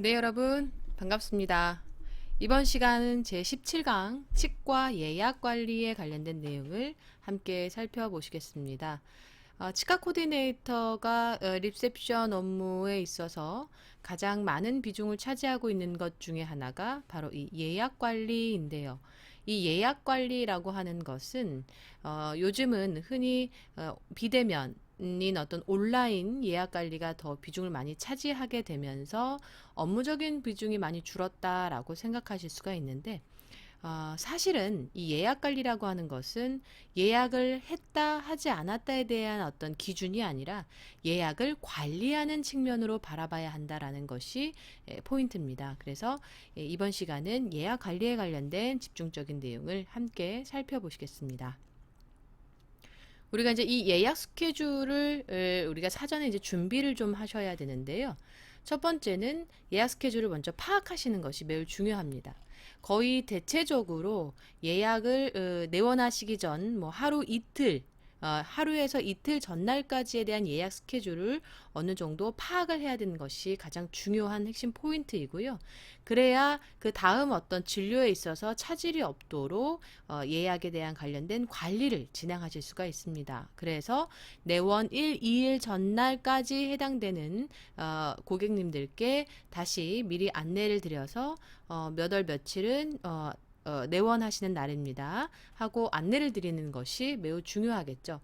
네, 여러분 반갑습니다. 이번 시간은 제17강 치과 예약 관리에 관련된 내용을 함께 살펴보시겠습니다. 치과 코디네이터가 리셉션 업무에 있어서 가장 많은 비중을 차지하고 있는 것 중에 하나가 바로 이 예약 관리인데요. 이 예약 관리라고 하는 것은 요즘은 흔히 비대면 인 어떤 온라인 예약 관리가 더 비중을 많이 차지하게 되면서 업무적인 비중이 많이 줄었다라고 생각하실 수가 있는데, 사실은 이 예약 관리라고 하는 것은 예약을 했다 하지 않았다에 대한 어떤 기준이 아니라 예약을 관리하는 측면으로 바라봐야 한다라는 것이 포인트입니다. 그래서 이번 시간은 예약 관리에 관련된 집중적인 내용을 함께 살펴보시겠습니다. 우리가 이제 이 예약 스케줄을 우리가 사전에 이제 준비를 좀 하셔야 되는데요. 첫 번째는 예약 스케줄을 먼저 파악하시는 것이 매우 중요합니다. 거의 대체적으로 예약을 내원하시기 전 뭐 하루 이틀 하루에서 이틀 전날까지에 대한 예약 스케줄을 어느 정도 파악을 해야 되는 것이 가장 중요한 핵심 포인트이고요. 그래야 그 다음 어떤 진료에 있어서 차질이 없도록 예약에 대한 관련된 관리를 진행하실 수가 있습니다. 그래서 내원 1, 2일 전날까지 해당되는 고객님들께 다시 미리 안내를 드려서 몇 월 며칠은 내원하시는 날입니다 하고 안내를 드리는 것이 매우 중요하겠죠.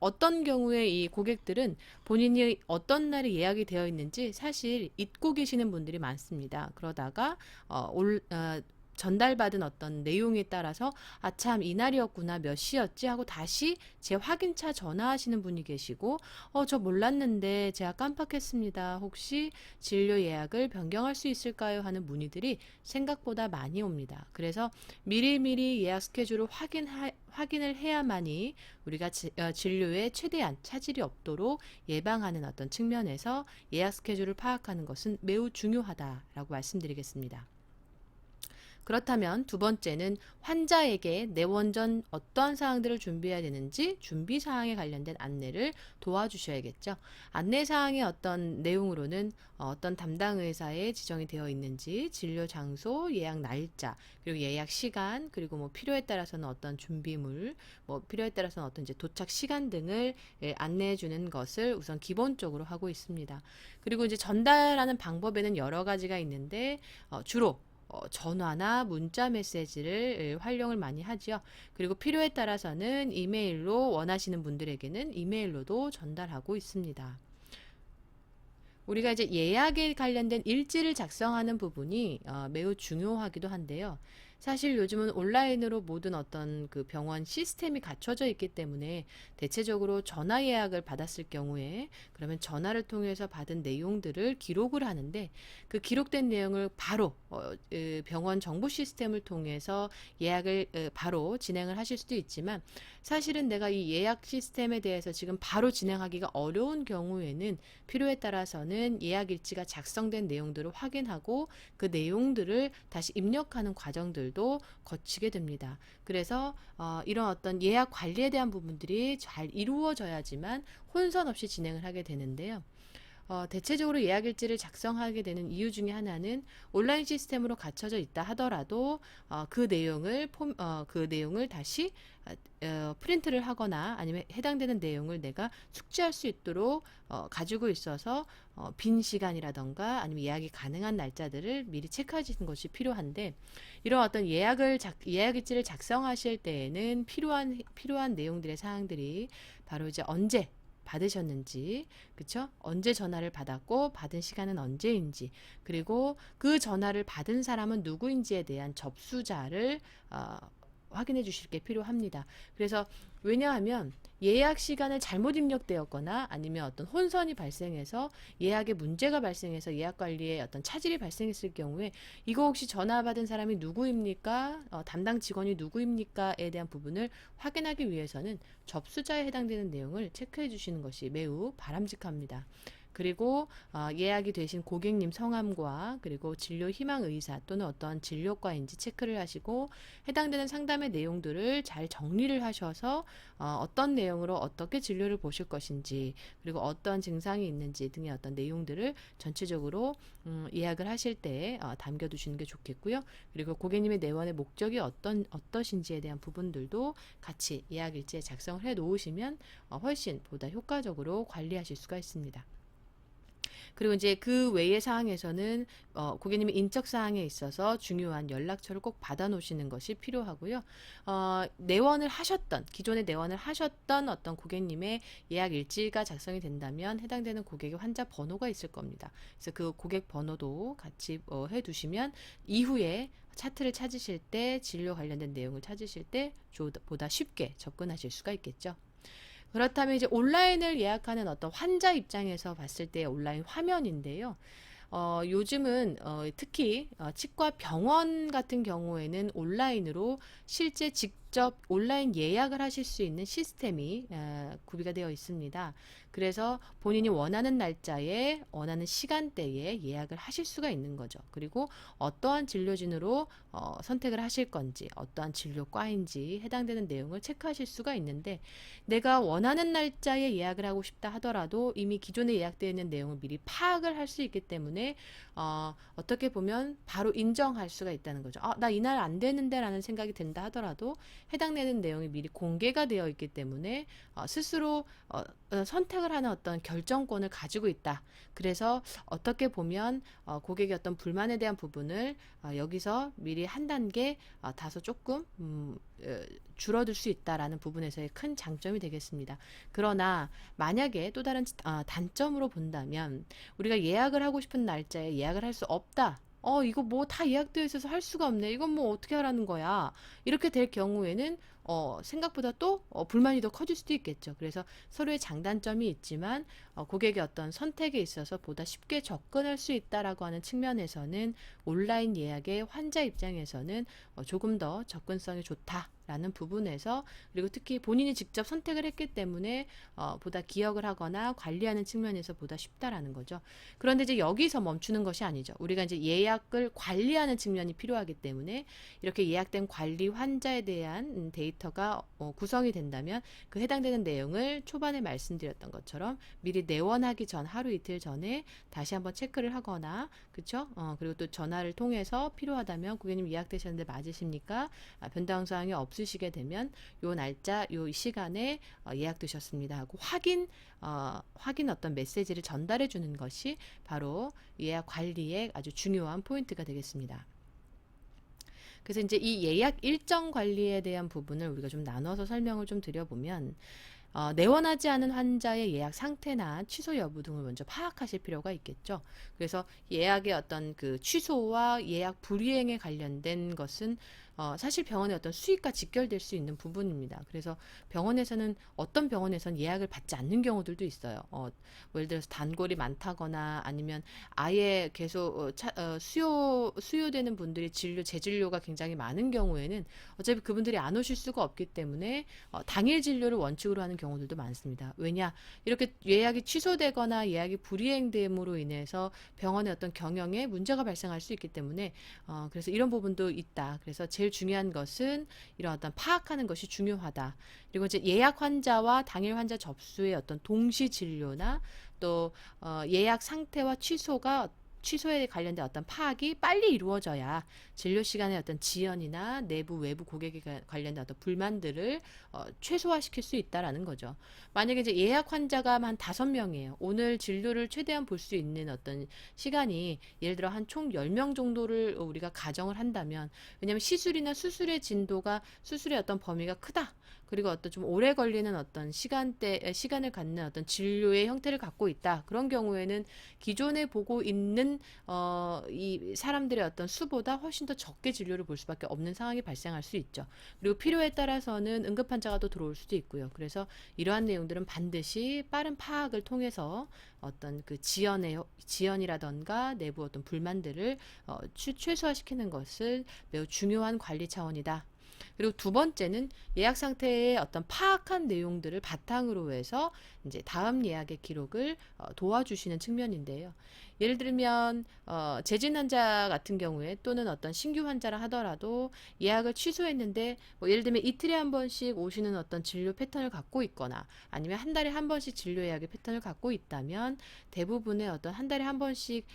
어떤 경우에 이 고객들은 본인이 어떤 날에 예약이 되어 있는지 사실 잊고 계시는 분들이 많습니다. 그러다가 전달받은 어떤 내용에 따라서 참 이날이었구나 몇 시였지 하고 다시 재확인차 전화하시는 분이 계시고 저 몰랐는데 제가 깜빡했습니다. 혹시 진료 예약을 변경할 수 있을까요? 하는 문의들이 생각보다 많이 옵니다. 그래서 미리미리 예약 스케줄을 확인을 해야만이 우리가 진료에 최대한 차질이 없도록 예방하는 어떤 측면에서 예약 스케줄을 파악하는 것은 매우 중요하다라고 말씀드리겠습니다. 그렇다면 두 번째는 환자에게 내원 전 어떠한 사항들을 준비해야 되는지 준비 사항에 관련된 안내를 도와주셔야겠죠. 안내 사항의 어떤 내용으로는 어떤 담당 의사에 지정이 되어 있는지, 진료 장소, 예약 날짜, 그리고 예약 시간, 그리고 뭐 필요에 따라서는 어떤 준비물, 뭐 필요에 따라서는 어떤 이제 도착 시간 등을 안내해 주는 것을 우선 기본적으로 하고 있습니다. 그리고 이제 전달하는 방법에는 여러 가지가 있는데 주로 전화나 문자 메시지를 활용을 많이 하죠. 그리고 필요에 따라서는 이메일로 원하시는 분들에게는 이메일로도 전달하고 있습니다. 우리가 이제 예약에 관련된 일지를 작성하는 부분이 매우 중요하기도 한데요. 사실 요즘은 온라인으로 모든 어떤 그 병원 시스템이 갖춰져 있기 때문에 대체적으로 전화 예약을 받았을 경우에 그러면 전화를 통해서 받은 내용들을 기록을 하는데 그 기록된 내용을 바로 병원 정보 시스템을 통해서 예약을 바로 진행을 하실 수도 있지만 사실은 내가 이 예약 시스템에 대해서 지금 바로 진행하기가 어려운 경우에는 필요에 따라서는 예약 일지가 작성된 내용들을 확인하고 그 내용들을 다시 입력하는 과정들도 거치게 됩니다. 그래서 이런 어떤 예약 관리에 대한 부분들이 잘 이루어져야지만 혼선 없이 진행을 하게 되는데요. 대체적으로 예약 일지를 작성하게 되는 이유 중에 하나는 온라인 시스템으로 갖춰져 있다 하더라도 그 내용을 다시 프린트를 하거나 아니면 해당되는 내용을 내가 숙지할 수 있도록 가지고 있어서 빈 시간이라던가 아니면 예약이 가능한 날짜들을 미리 체크하시는 것이 필요한데 이런 어떤 예약 일지를 작성하실 때에는 필요한 내용들의 사항들이 바로 이제 언제 받으셨는지, 그쵸? 언제 전화를 받았고, 받은 시간은 언제인지, 그리고 그 전화를 받은 사람은 누구인지에 대한 접수자를 확인해 주실 게 필요합니다. 그래서 왜냐하면 예약 시간을 잘못 입력되었거나 아니면 어떤 혼선이 발생해서 예약에 문제가 발생해서 예약 관리에 어떤 차질이 발생했을 경우에 이거 혹시 전화 받은 사람이 누구입니까? 담당 직원이 누구입니까?에 대한 부분을 확인하기 위해서는 접수자에 해당되는 내용을 체크해 주시는 것이 매우 바람직합니다. 그리고 예약이 되신 고객님 성함과 그리고 진료 희망 의사 또는 어떤 진료과인지 체크를 하시고 해당되는 상담의 내용들을 잘 정리를 하셔서 어떤 내용으로 어떻게 진료를 보실 것인지 그리고 어떤 증상이 있는지 등의 어떤 내용들을 전체적으로 예약을 하실 때 담겨두시는 게 좋겠고요. 그리고 고객님의 내원의 목적이 어떠신지에 대한 부분들도 같이 예약 일지에 작성을 해 놓으시면 훨씬 보다 효과적으로 관리하실 수가 있습니다. 그리고 이제 그 외의 사항에서는 고객님의 인적 사항에 있어서 중요한 연락처를 꼭 받아 놓으시는 것이 필요하고요. 내원을 하셨던 기존에 내원을 하셨던 어떤 고객님의 예약 일지가 작성이 된다면 해당되는 고객의 환자 번호가 있을 겁니다. 그래서 그 고객 번호도 같이 해 두시면 이후에 차트를 찾으실 때 진료 관련된 내용을 찾으실 때 보다 쉽게 접근하실 수가 있겠죠. 그렇다면 이제 온라인을 예약하는 어떤 환자 입장에서 봤을 때 온라인 화면인데요. 요즘은 특히 치과 병원 같은 경우에는 온라인으로 실제 직접 온라인 예약을 하실 수 있는 시스템이 구비가 되어 있습니다. 그래서 본인이 원하는 날짜에 원하는 시간대에 예약을 하실 수가 있는 거죠. 그리고 어떠한 진료진으로 선택을 하실 건지 어떠한 진료과인지 해당되는 내용을 체크하실 수가 있는데 내가 원하는 날짜에 예약을 하고 싶다 하더라도 이미 기존에 예약되어 있는 내용을 미리 파악을 할 수 있기 때문에 어떻게 보면 바로 인정할 수가 있다는 거죠. 나 이날 안 되는데 라는 생각이 든다 하더라도 해당되는 내용이 미리 공개가 되어 있기 때문에 스스로 선택을 하는 어떤 결정권을 가지고 있다. 그래서 어떻게 보면 고객의 어떤 불만에 대한 부분을 여기서 미리 한 단계 다소 조금 줄어들 수 있다라는 부분에서의 큰 장점이 되겠습니다. 그러나 만약에 또 다른 단점으로 본다면 우리가 예약을 하고 싶은 날짜에 예약을 할 수 없다. 이거 뭐 다 예약되어 있어서 할 수가 없네. 이건 뭐 어떻게 하라는 거야. 이렇게 될 경우에는 생각보다 또 불만이 더 커질 수도 있겠죠. 그래서 서로의 장단점이 있지만 고객의 어떤 선택에 있어서 보다 쉽게 접근할 수 있다라고 하는 측면에서는 온라인 예약의 환자 입장에서는 조금 더 접근성이 좋다라는 부분에서 그리고 특히 본인이 직접 선택을 했기 때문에 보다 기억을 하거나 관리하는 측면에서 보다 쉽다라는 거죠. 그런데 이제 여기서 멈추는 것이 아니죠. 우리가 이제 예약을 관리하는 측면이 필요하기 때문에 이렇게 예약된 관리 환자에 대한 데이터가 구성이 된다면 그 해당되는 내용을 초반에 말씀드렸던 것처럼 미리 내원하기 전 하루 이틀 전에 다시 한번 체크를 하거나 그쵸? 그리고 또 전화를 통해서 필요하다면 고객님 예약되셨는데 맞으십니까? 변당 사항이 없으시게 되면 요 날짜 요 시간에 예약되셨습니다 하고 확인 어떤 메시지를 전달해 주는 것이 바로 예약 관리의 아주 중요한 포인트가 되겠습니다. 그래서 이제 이 예약 일정 관리에 대한 부분을 우리가 좀 나눠서 설명을 좀 드려보면 내원하지 않은 환자의 예약 상태나 취소 여부 등을 먼저 파악하실 필요가 있겠죠. 그래서 예약의 어떤 그 취소와 예약 불이행에 관련된 것은 사실 병원의 어떤 수익과 직결될 수 있는 부분입니다. 그래서 병원에서는 어떤 병원에서는 예약을 받지 않는 경우들도 있어요. 예를 들어서 단골이 많다거나 아니면 아예 계속 수요되는 분들이 재진료가 굉장히 많은 경우에는 어차피 그분들이 안 오실 수가 없기 때문에 당일 진료를 원칙으로 하는 경우들도 많습니다. 왜냐? 이렇게 예약이 취소되거나 예약이 불이행됨으로 인해서 병원의 어떤 경영에 문제가 발생할 수 있기 때문에 그래서 이런 부분도 있다. 그래서 제일 중요한 것은 이런 어떤 파악하는 것이 중요하다. 그리고 이제 예약 환자와 당일 환자 접수의 어떤 동시 진료나 또 예약 상태와 취소에 관련된 어떤 파악이 빨리 이루어져야 진료 시간의 어떤 지연이나 내부 외부 고객에 관련된 어떤 불만들을 최소화시킬 수 있다라는 거죠. 만약에 이제 예약 환자가 한 5명이에요. 오늘 진료를 최대한 볼 수 있는 어떤 시간이 예를 들어 한 총 10명 정도를 우리가 가정을 한다면 왜냐하면 시술이나 수술의 어떤 범위가 크다. 그리고 어떤 좀 오래 걸리는 어떤 시간을 갖는 어떤 진료의 형태를 갖고 있다. 그런 경우에는 기존에 보고 있는 이 사람들의 어떤 수보다 훨씬 더 적게 진료를 볼 수밖에 없는 상황이 발생할 수 있죠. 그리고 필요에 따라서는 응급 환자가 또 들어올 수도 있고요. 그래서 이러한 내용들은 반드시 빠른 파악을 통해서 어떤 그 지연이라던가 내부 어떤 불만들을 최소화시키는 것을 매우 중요한 관리 차원이다. 그리고 두 번째는 예약 상태의 어떤 파악한 내용들을 바탕으로 해서 이제 다음 예약의 기록을 도와주시는 측면인데요. 예를 들면 재진 환자 같은 경우에 또는 어떤 신규 환자라 하더라도 예약을 취소했는데 뭐 예를 들면 이틀에 한 번씩 오시는 어떤 진료 패턴을 갖고 있거나 아니면 한 달에 한 번씩 진료 예약의 패턴을 갖고 있다면 대부분의 어떤 한 달에 한 번씩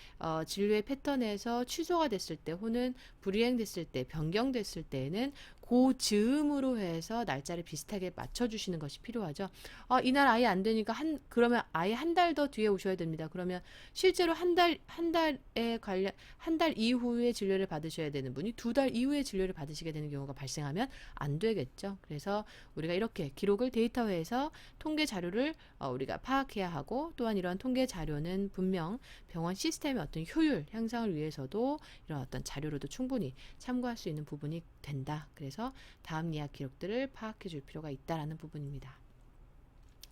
진료의 패턴에서 취소가 됐을 때 혹은 불이행됐을 때 변경됐을 때에는 그 즈음으로 해서 날짜를 비슷하게 맞춰주시는 것이 필요하죠. 이날 아예 안 되니까 그러면 아예 한 달 더 뒤에 오셔야 됩니다. 그러면 실제로 한 달에 관련, 한 달 이후에 진료를 받으셔야 되는 분이 두 달 이후에 진료를 받으시게 되는 경우가 발생하면 안 되겠죠. 그래서 우리가 이렇게 기록을 데이터화해서 통계 자료를 우리가 파악해야 하고 또한 이러한 통계 자료는 분명 병원 시스템의 어떤 효율 향상을 위해서도 이런 어떤 자료로도 충분히 참고할 수 있는 부분이 된다. 그래서 다음 예약 기록들을 파악해 줄 필요가 있다라는 부분입니다.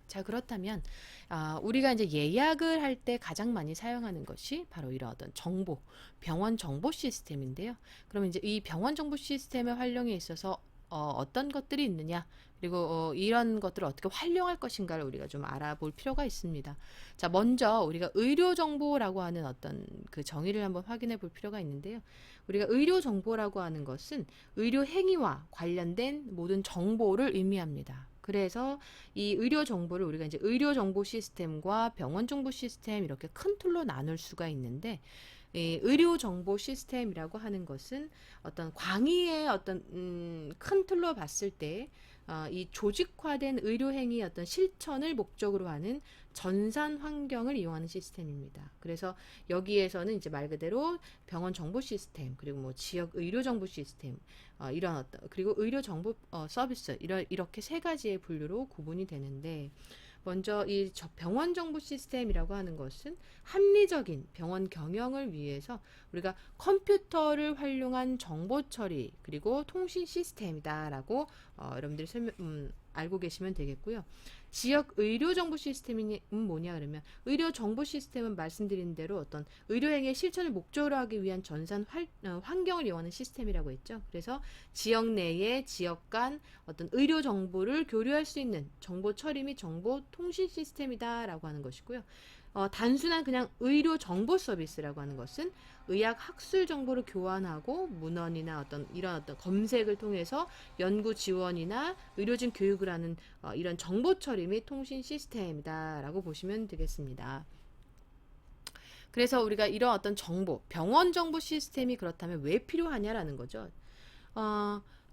자, 그렇다면 우리가 이제 예약을 할 때 가장 많이 사용하는 것이 바로 이런 어떤 정보, 병원 정보 시스템인데요. 그러면 이제 이 병원 정보 시스템의 활용에 있어서 어떤 것들이 있느냐, 그리고 이런 것들을 어떻게 활용할 것인가를 우리가 좀 알아볼 필요가 있습니다. 자, 먼저 우리가 의료 정보라고 하는 어떤 그 정의를 한번 확인해 볼 필요가 있는데요. 우리가 의료 정보라고 하는 것은 의료 행위와 관련된 모든 정보를 의미합니다. 그래서 이 의료 정보를 우리가 이제 의료 정보 시스템과 병원 정보 시스템 이렇게 큰 틀로 나눌 수가 있는데, 이 의료 정보 시스템이라고 하는 것은 어떤 광의의 어떤 큰 틀로 봤을 때 이 조직화된 의료 행위 어떤 실천을 목적으로 하는 전산 환경을 이용하는 시스템입니다. 그래서 여기에서는 이제 말 그대로 병원 정보 시스템, 그리고 뭐 지역 의료 정보 시스템, 이런 어떤, 그리고 의료 정보 서비스, 이렇게 세 가지의 분류로 구분이 되는데, 먼저 이 병원 정보 시스템이라고 하는 것은 합리적인 병원 경영을 위해서 우리가 컴퓨터를 활용한 정보 처리 그리고 통신 시스템이다라고 여러분들이 알고 계시면 되겠고요. 지역 의료 정보 시스템이 뭐냐 그러면, 의료 정보 시스템은 말씀드린 대로 어떤 의료행위의 실천을 목적으로 하기 위한 전산 환경을 이용하는 시스템이라고 했죠. 그래서 지역 내에 지역 간 어떤 의료 정보를 교류할 수 있는 정보 처리 및 정보 통신 시스템이다라고 하는 것이고요. 단순한 그냥 의료 정보 서비스라고 하는 것은 의학 학술 정보를 교환하고 문헌이나 어떤 이런 어떤 검색을 통해서 연구 지원이나 의료진 교육을 하는 이런 정보 처리 및 통신 시스템이다라고 보시면 되겠습니다. 그래서 우리가 이런 어떤 정보, 병원 정보 시스템이 그렇다면 왜 필요하냐라는 거죠.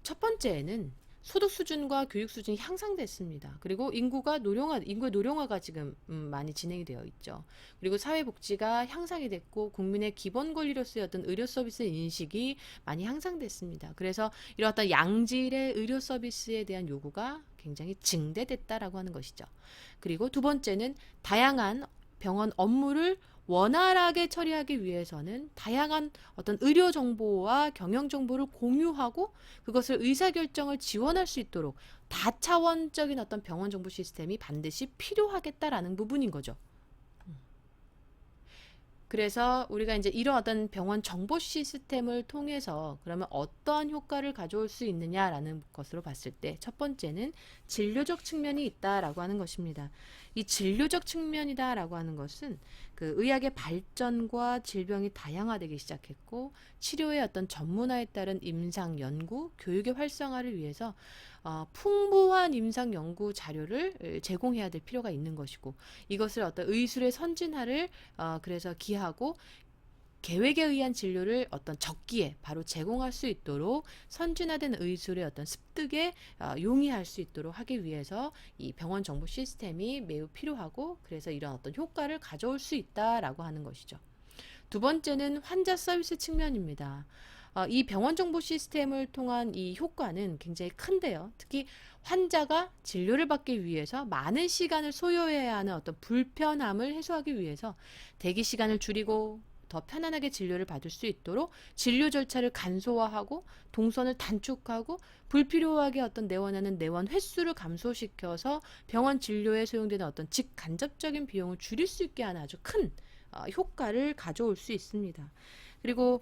첫 번째는 소득 수준과 교육 수준이 향상됐습니다. 그리고 인구의 노령화가 지금 많이 진행이 되어 있죠. 그리고 사회복지가 향상이 됐고 국민의 기본 권리로서의 어떤 의료 서비스 인식이 많이 향상됐습니다. 그래서 이런 어떤 양질의 의료 서비스에 대한 요구가 굉장히 증대됐다라고 하는 것이죠. 그리고 두 번째는 다양한 병원 업무를 원활하게 처리하기 위해서는 다양한 어떤 의료 정보와 경영 정보를 공유하고 그것을 의사결정을 지원할 수 있도록 다차원적인 어떤 병원 정보 시스템이 반드시 필요하겠다라는 부분인 거죠. 그래서 우리가 이제 이런 어떤 병원 정보 시스템을 통해서 그러면 어떠한 효과를 가져올 수 있느냐라는 것으로 봤을 때 첫 번째는 진료적 측면이 있다라고 하는 것입니다. 이 진료적 측면이다라고 하는 것은 그 의학의 발전과 질병이 다양화되기 시작했고 치료의 어떤 전문화에 따른 임상 연구, 교육의 활성화를 위해서 풍부한 임상 연구 자료를 제공해야 될 필요가 있는 것이고, 이것을 어떤 의술의 선진화를 그래서 기하고 계획에 의한 진료를 어떤 적기에 바로 제공할 수 있도록 선진화된 의술의 어떤 습득에 용이할 수 있도록 하기 위해서 이 병원 정보 시스템이 매우 필요하고, 그래서 이런 어떤 효과를 가져올 수 있다라고 하는 것이죠. 두 번째는 환자 서비스 측면입니다. 이 병원 정보 시스템을 통한 이 효과는 굉장히 큰데요. 특히 환자가 진료를 받기 위해서 많은 시간을 소요해야 하는 어떤 불편함을 해소하기 위해서 대기 시간을 줄이고 더 편안하게 진료를 받을 수 있도록 진료 절차를 간소화하고 동선을 단축하고 불필요하게 어떤 내원하는 내원 횟수를 감소시켜서 병원 진료에 소용되는 어떤 직간접적인 비용을 줄일 수 있게 하는 아주 큰 효과를 가져올 수 있습니다. 그리고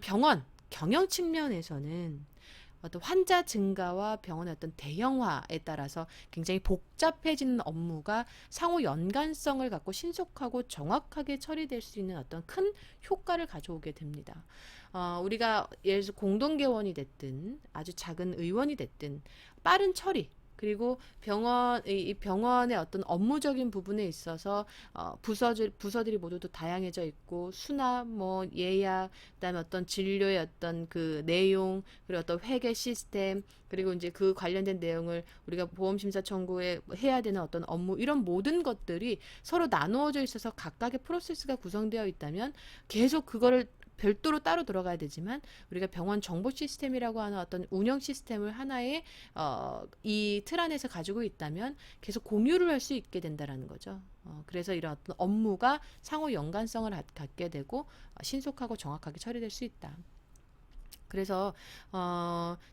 병원 경영 측면에서는 어떤 환자 증가와 병원의 어떤 대형화에 따라서 굉장히 복잡해지는 업무가 상호 연관성을 갖고 신속하고 정확하게 처리될 수 있는 어떤 큰 효과를 가져오게 됩니다. 우리가 예를 들어서 공동개원이 됐든 아주 작은 의원이 됐든 빠른 처리, 그리고 이 병원의 어떤 업무적인 부분에 있어서 부서들이 모두 다양해져 있고 수납, 뭐 예약, 그다음에 어떤 진료의 어떤 그 내용, 그리고 어떤 회계 시스템, 그리고 이제 그 관련된 내용을 우리가 보험심사 청구에 해야 되는 어떤 업무, 이런 모든 것들이 서로 나누어져 있어서 각각의 프로세스가 구성되어 있다면 계속 그거를 별도로 따로 들어가야 되지만, 우리가 병원 정보 시스템이라고 하는 어떤 운영 시스템을 하나의 이 틀 안에서 가지고 있다면 계속 공유를 할 수 있게 된다라는 거죠. 그래서 이런 어떤 업무가 상호 연관성을 갖게 되고 신속하고 정확하게 처리될 수 있다. 그래서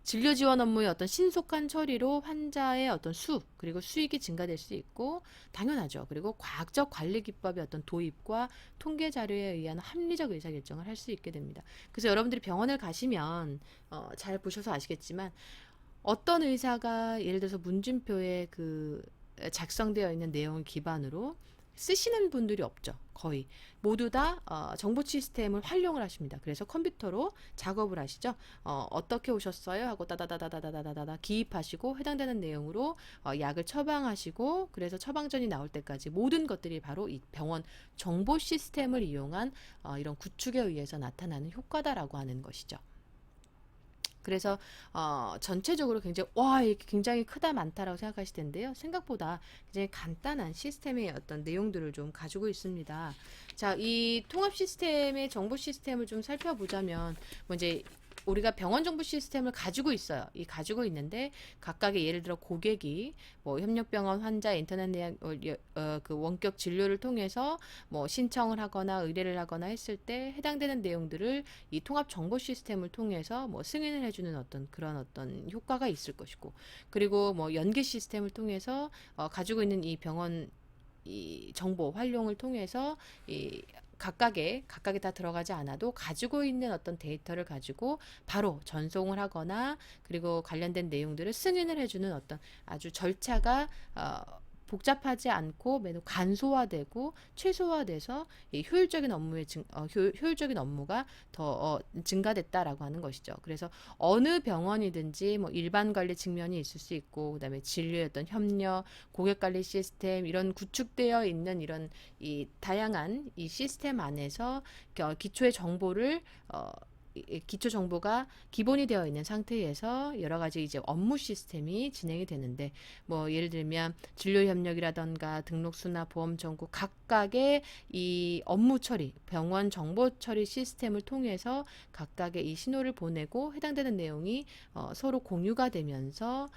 진료 지원 업무의 어떤 신속한 처리로 환자의 어떤 수, 그리고 수익이 증가될 수 있고, 당연하죠. 그리고 과학적 관리 기법의 어떤 도입과 통계 자료에 의한 합리적 의사결정을 할 수 있게 됩니다. 그래서 여러분들이 병원을 가시면 잘 보셔서 아시겠지만, 어떤 의사가 예를 들어서 문진표에 그 작성되어 있는 내용을 기반으로 쓰시는 분들이 없죠. 거의 모두 다 정보 시스템을 활용을 하십니다. 그래서 컴퓨터로 작업을 하시죠. 어떻게 오셨어요? 하고 따다다다다다다다다 기입하시고 해당되는 내용으로 약을 처방하시고, 그래서 처방전이 나올 때까지 모든 것들이 바로 이 병원 정보 시스템을 이용한 이런 구축에 의해서 나타나는 효과다라고 하는 것이죠. 그래서 전체적으로 이게 굉장히 크다, 많다라고 생각하실 텐데요. 생각보다 굉장히 간단한 시스템의 어떤 내용들을 좀 가지고 있습니다. 자, 이 통합 시스템의 정보 시스템을 좀 살펴보자면, 뭐 이제 우리가 병원 정보 시스템을 가지고 있어요. 가지고 있는데, 각각의 예를 들어 고객이 뭐 협력병원 환자 인터넷 내역 그 원격 진료를 통해서 뭐 신청을 하거나 의뢰를 하거나 했을 때 해당되는 내용들을 이 통합 정보 시스템을 통해서 뭐 승인을 해주는 그런 어떤 효과가 있을 것이고, 그리고 뭐 연계 시스템을 통해서 가지고 있는 이 병원 이 정보 활용을 통해서 각각에 다 들어가지 않아도 가지고 있는 어떤 데이터를 가지고 바로 전송을 하거나, 그리고 관련된 내용들을 승인을 해주는 어떤 아주 절차가 복잡하지 않고 매우 간소화되고 최소화돼서 이 효율적인 업무가 더 증가됐다라고 하는 것이죠. 그래서 어느 병원이든지 뭐 일반 관리 측면이 있을 수 있고, 그다음에 진료의 어떤 협력, 고객 관리 시스템, 이런 구축되어 있는 이런 이 다양한 이 시스템 안에서 기초의 정보를 기초 정보가 기본이 되어 있는 상태에서 여러 가지 이제 업무 시스템이 진행이 되는데, 뭐 예를 들면 진료 협력이라던가 등록 수납, 보험 청구, 각각의 이 업무 처리, 병원 정보 처리 시스템을 통해서 각각의 이 신호를 보내고 해당되는 내용이 서로 공유가 되면서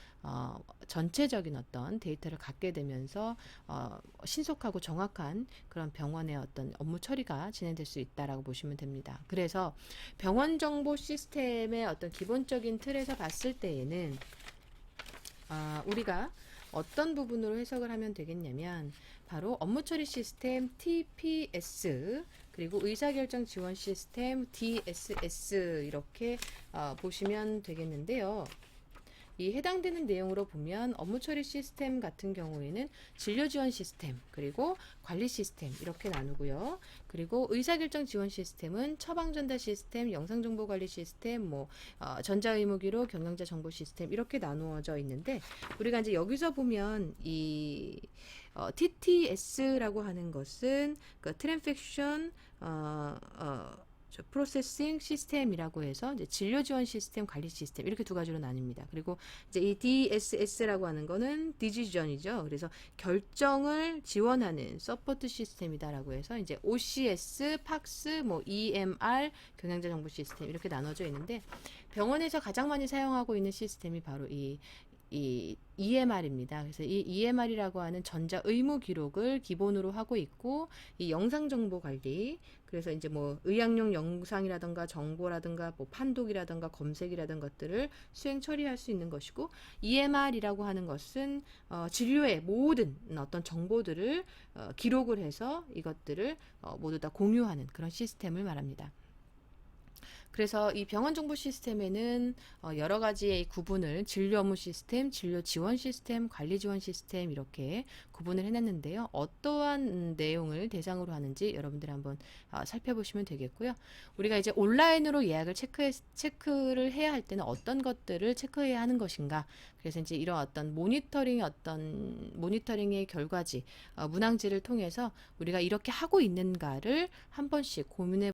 전체적인 어떤 데이터를 갖게 되면서 신속하고 정확한 그런 병원의 어떤 업무 처리가 진행될 수 있다라고 보시면 됩니다. 그래서 병원 정보 시스템의 어떤 기본적인 틀에서 봤을 때에는 우리가 어떤 부분으로 해석을 하면 되겠냐면, 바로 업무 처리 시스템 TPS, 그리고 의사결정 지원 시스템 DSS, 이렇게 보시면 되겠는데요. 이 해당되는 내용으로 보면 업무 처리 시스템 같은 경우에는 진료 지원 시스템, 그리고 관리 시스템 이렇게 나누고요. 그리고 의사결정 지원 시스템은 처방 전달 시스템, 영상 정보 관리 시스템, 뭐 전자 의무 기록, 경영자 정보 시스템 이렇게 나누어져 있는데, 우리가 이제 여기서 보면 이 TTS라고 하는 것은 그 트랜잭션 프로세싱 시스템이라고 해서 이제 진료 지원 시스템, 관리 시스템 이렇게 두 가지로 나뉩니다. 그리고 이제 이 DSS라고 하는 거는 디시전이죠. 그래서 결정을 지원하는 서포트 시스템이다라고 해서 이제 OCS, PACS, 뭐 EMR, 경영자 정보 시스템 이렇게 나눠져 있는데, 병원에서 가장 많이 사용하고 있는 시스템이 바로 이 EMR입니다. 그래서 이 EMR이라고 하는 전자 의무 기록을 기본으로 하고 있고, 이 영상 정보 관리, 그래서 이제 뭐 의학용 영상이라든가 정보라든가 뭐 판독이라든가 검색이라든가 것들을 수행 처리할 수 있는 것이고, EMR이라고 하는 것은 진료의 모든 어떤 정보들을 기록을 해서 이것들을 모두 다 공유하는 그런 시스템을 말합니다. 그래서 이 병원 정보 시스템에는 여러 가지의 구분을 진료 업무 시스템, 진료 지원 시스템, 관리 지원 시스템 이렇게 구분을 해놨는데요. 어떠한 내용을 대상으로 하는지 여러분들 한번 살펴보시면 되겠고요. 우리가 이제 온라인으로 예약을 체크를 해야 할 때는 어떤 것들을 체크해야 하는 것인가. 그래서 이제 이런 어떤 모니터링의 결과지, 문항지를 통해서 우리가 이렇게 하고 있는가를 한 번씩 고민해